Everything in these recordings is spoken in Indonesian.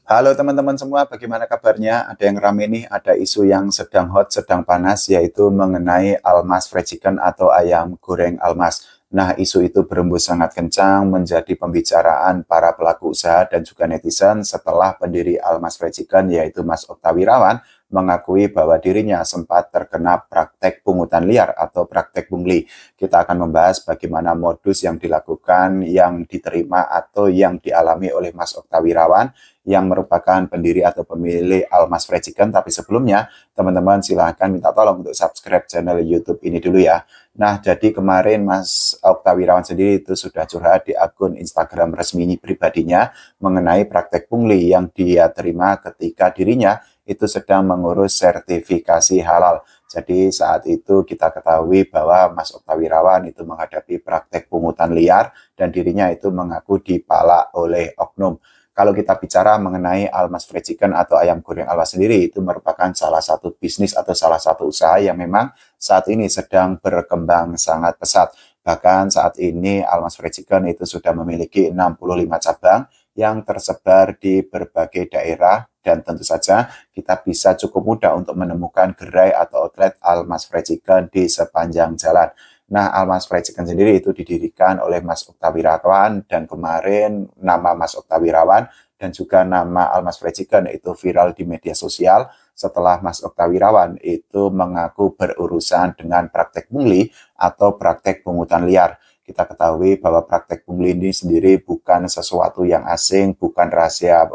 Halo teman-teman semua, bagaimana kabarnya? Ada yang rame nih, ada isu yang sedang hot, sedang panas, yaitu mengenai almas fried chicken atau ayam goreng almas. Nah, isu itu berembus sangat kencang menjadi pembicaraan para pelaku usaha dan juga netizen setelah pendiri Almas Fried Chicken, yaitu Mas Okta Wirawan, mengakui bahwa dirinya sempat terkena praktek pungutan liar atau praktek pungli. Kita akan membahas bagaimana modus yang dilakukan, yang diterima atau yang dialami oleh Mas Okta Wirawan yang merupakan pendiri atau pemilik Almas Fried Chicken. Tapi sebelumnya, teman-teman silahkan minta tolong untuk subscribe channel YouTube ini dulu ya. Nah, jadi kemarin Mas Okta Wirawan sendiri itu sudah curhat di akun Instagram resmi pribadinya mengenai praktek pungli yang dia terima ketika dirinya itu sedang mengurus sertifikasi halal. Jadi saat itu kita ketahui bahwa Mas Okta Wirawan itu menghadapi praktek pungutan liar dan dirinya itu mengaku dipalak oleh oknum. Kalau kita bicara mengenai Almas Fried Chicken atau ayam goreng Almas sendiri, itu merupakan salah satu bisnis atau salah satu usaha yang memang saat ini sedang berkembang sangat pesat. Bahkan saat ini Almas Fried Chicken itu sudah memiliki 65 cabang yang tersebar di berbagai daerah, dan tentu saja kita bisa cukup mudah untuk menemukan gerai atau outlet Almas Fried Chicken di sepanjang jalan. Nah, Almas Fried Chicken sendiri itu didirikan oleh Mas Okta Wirawan, dan kemarin nama Mas Okta Wirawan dan juga nama Almas Fried Chicken itu viral di media sosial setelah Mas Okta Wirawan itu mengaku berurusan dengan praktek pungli atau praktek pungutan liar. Kita ketahui bahwa praktek pungli ini sendiri bukan sesuatu yang asing, bukan rahasia,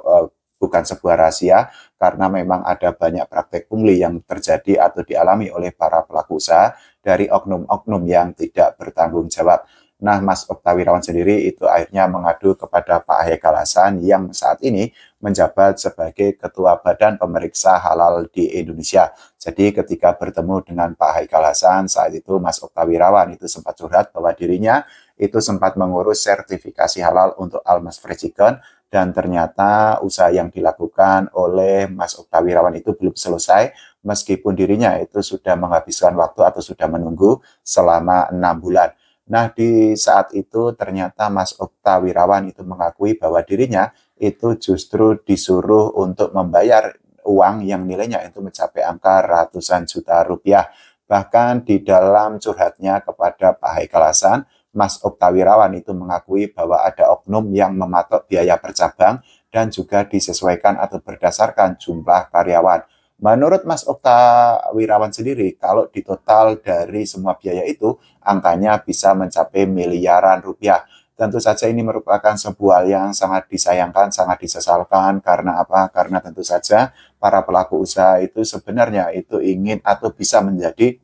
bukan sebuah rahasia, karena memang ada banyak praktek pungli yang terjadi atau dialami oleh para pelaku usaha dari oknum-oknum yang tidak bertanggung jawab. Nah, Mas Okta Wirawan sendiri itu akhirnya mengadu kepada Pak Haikal Hasan yang saat ini menjabat sebagai Ketua Badan Pemeriksa Halal di Indonesia. Jadi ketika bertemu dengan Pak Haikal Hasan, saat itu Mas Okta Wirawan itu sempat curhat bahwa dirinya itu sempat mengurus sertifikasi halal untuk Almas Fried Chicken, dan ternyata usaha yang dilakukan oleh Mas Okta Wirawan itu belum selesai, meskipun dirinya itu sudah menghabiskan waktu atau sudah menunggu selama 6 bulan. Nah, di saat itu ternyata Mas Okta Wirawan itu mengakui bahwa dirinya itu justru disuruh untuk membayar uang yang nilainya itu mencapai angka ratusan juta rupiah. Bahkan di dalam curhatnya kepada Pak Haikal Hasan, Mas Okta Wirawan itu mengakui bahwa ada oknum yang mematok biaya per cabang dan juga disesuaikan atau berdasarkan jumlah karyawan. Menurut Mas Okta Wirawan sendiri, kalau ditotal dari semua biaya itu, angkanya bisa mencapai miliaran rupiah. Tentu saja ini merupakan sebuah yang sangat disayangkan, sangat disesalkan. Karena apa? Karena tentu saja para pelaku usaha itu sebenarnya itu ingin atau bisa menjadi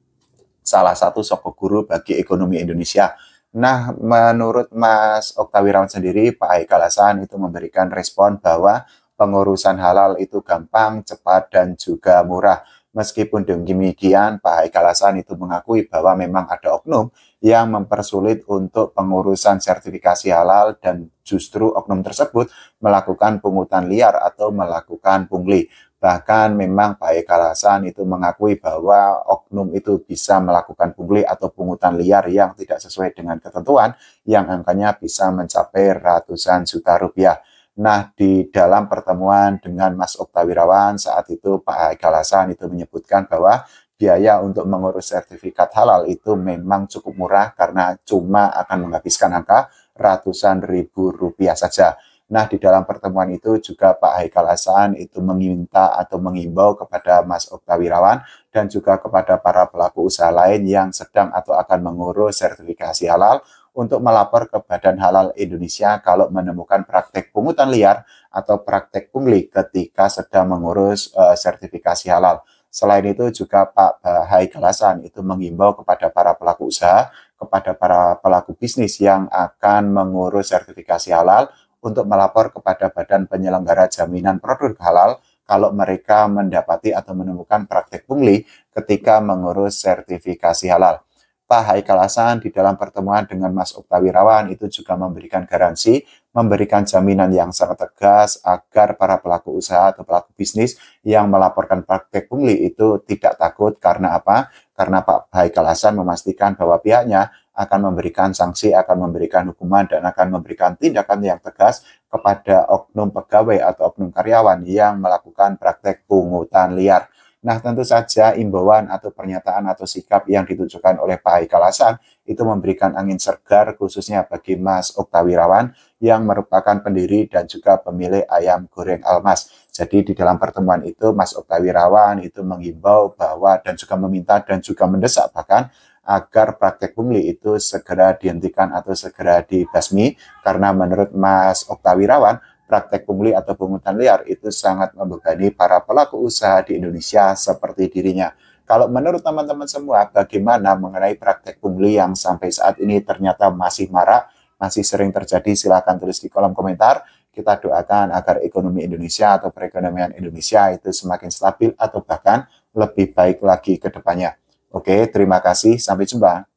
salah satu sosok guru bagi ekonomi Indonesia. Nah, menurut Mas Okta Wirawan sendiri, Pak Haikal Hasan itu memberikan respon bahwa pengurusan halal itu gampang, cepat, dan juga murah. Meskipun demikian, Pak Haikal Hasan itu mengakui bahwa memang ada oknum yang mempersulit untuk pengurusan sertifikasi halal, dan justru oknum tersebut melakukan pungutan liar atau melakukan pungli. Bahkan memang Pak Haikal Hasan itu mengakui bahwa oknum itu bisa melakukan pungli atau pungutan liar yang tidak sesuai dengan ketentuan yang angkanya bisa mencapai ratusan juta rupiah. Nah, di dalam pertemuan dengan Mas Okta Wirawan saat itu Pak Haikal Hasan itu menyebutkan bahwa biaya untuk mengurus sertifikat halal itu memang cukup murah karena cuma akan menghabiskan angka ratusan ribu rupiah saja. Nah, di dalam pertemuan itu juga Pak Haikal Hasan itu meminta atau mengimbau kepada Mas Okta Wirawan dan juga kepada para pelaku usaha lain yang sedang atau akan mengurus sertifikasi halal untuk melapor ke Badan Halal Indonesia kalau menemukan praktek pungutan liar atau praktek pungli ketika sedang mengurus sertifikasi halal. Selain itu juga Pak Haikal Hasan itu mengimbau kepada para pelaku usaha, kepada para pelaku bisnis yang akan mengurus sertifikasi halal untuk melapor kepada Badan Penyelenggara Jaminan Produk Halal kalau mereka mendapati atau menemukan praktek pungli ketika mengurus sertifikasi halal. Pak Haikal Hasan di dalam pertemuan dengan Mas Okta Wirawan itu juga memberikan garansi, memberikan jaminan yang sangat tegas agar para pelaku usaha atau pelaku bisnis yang melaporkan praktek pungli itu tidak takut. Karena apa? Karena Pak Haikal Hasan memastikan bahwa pihaknya akan memberikan sanksi, akan memberikan hukuman, dan akan memberikan tindakan yang tegas kepada oknum pegawai atau oknum karyawan yang melakukan praktek pungutan liar. Nah, tentu saja imbauan atau pernyataan atau sikap yang ditujukan oleh Pak Haikal Hasan itu memberikan angin segar khususnya bagi Mas Oktawirawan yang merupakan pendiri dan juga pemilik ayam goreng Almas. Jadi di dalam pertemuan itu Mas Oktawirawan itu menghimbau bahwa dan juga meminta dan juga mendesak bahkan agar praktek pungli itu segera dihentikan atau segera dibasmi karena menurut Mas Oktawirawan praktek pungli atau pungutan liar itu sangat membebani para pelaku usaha di Indonesia seperti dirinya. Kalau menurut teman-teman semua, bagaimana mengenai praktek pungli yang sampai saat ini ternyata masih marak, masih sering terjadi? Silahkan tulis di kolom komentar. Kita doakan agar ekonomi Indonesia atau perekonomian Indonesia itu semakin stabil atau bahkan lebih baik lagi ke depannya. Oke, terima kasih. Sampai jumpa.